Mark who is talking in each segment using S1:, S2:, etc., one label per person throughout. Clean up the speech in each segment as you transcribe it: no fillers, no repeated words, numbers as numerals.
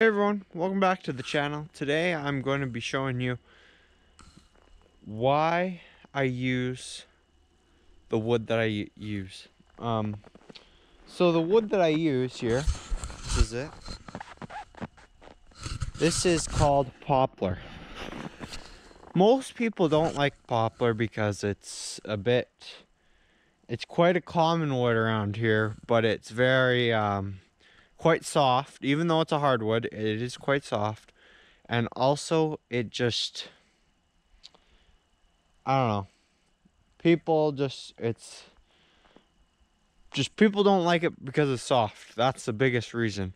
S1: Hey everyone, welcome back to the channel. Today I'm going to be showing you why I use the wood that I use. So the wood that I use here, this is it. This is called poplar. Most people don't like poplar because it's quite a common wood around here, but it's very quite soft. Even though it's a hardwood, it is quite soft. And also it just, I don't know. People people don't like it because it's soft. That's the biggest reason.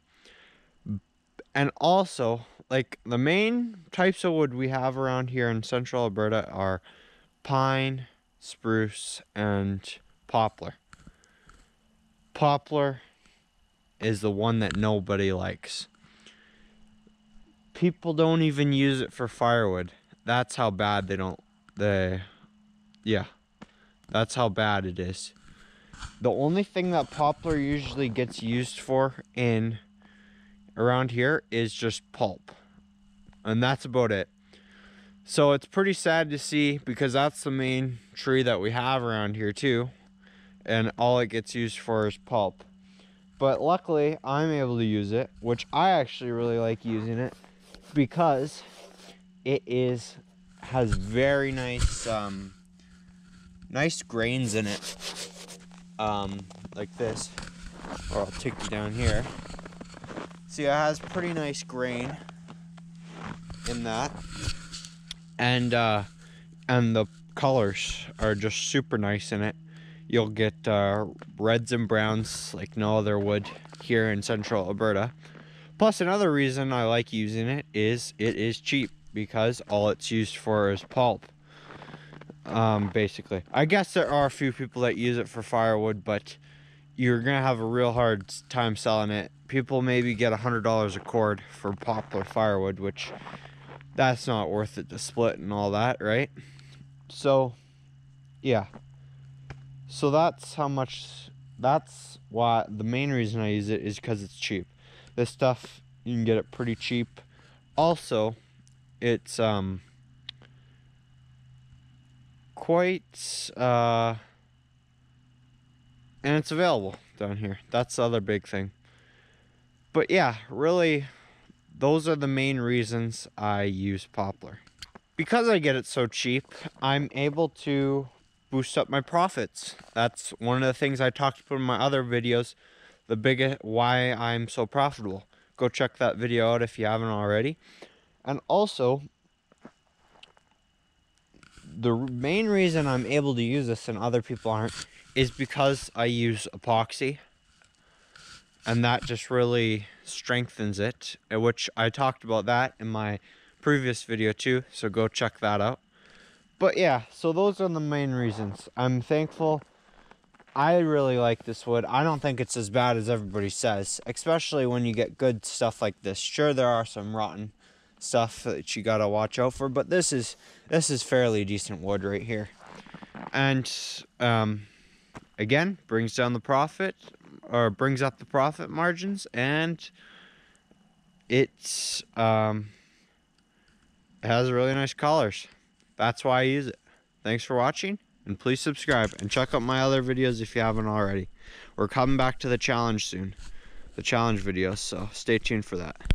S1: And also, like, the main types of wood we have around here in central Alberta are pine, spruce, and poplar. Poplar is the one that nobody likes. People don't even use it for firewood. That's how bad that's how bad it is. The only thing that poplar usually gets used for around here is just pulp. And that's about it. So it's pretty sad to see, because that's the main tree that we have around here too. And all it gets used for is pulp. But luckily I'm able to use it, which I actually really like using it, because it has very nice nice grains in it. Like this. Or I'll take you down here. See, it has pretty nice grain in that, and the colors are just super nice in it. You'll get reds and browns like no other wood here in central Alberta. Plus, another reason I like using it is cheap, because all it's used for is pulp. Basically, I guess there are a few people that use it for firewood, but you're gonna have a real hard time selling it. People maybe get $100 a cord for poplar firewood, which that's not worth it to split and all that, right? So yeah, so that's why the main reason I use it is because it's cheap. This stuff, you can get it pretty cheap. Also, it's quite and it's available down here. That's the other big thing. But yeah, really, those are the main reasons I use poplar. Because I get it so cheap, I'm able to boost up my profits. That's one of the things I talked about in my other videos, why I'm so profitable. Go check that video out if you haven't already. And also, the main reason I'm able to use this and other people aren't is because I use epoxy, and that just really strengthens it, which I talked about that in my previous video too, so go check that out. But yeah, so those are the main reasons. I'm thankful. I really like this wood. I don't think it's as bad as everybody says, especially when you get good stuff like this. Sure, there are some rotten stuff that you gotta watch out for, but this is fairly decent wood right here. And again, brings up the profit margins, and it has really nice colors. That's why I use it. Thanks for watching, and please subscribe and check out my other videos if you haven't already. We're coming back to the challenge soon, the challenge videos, so stay tuned for that.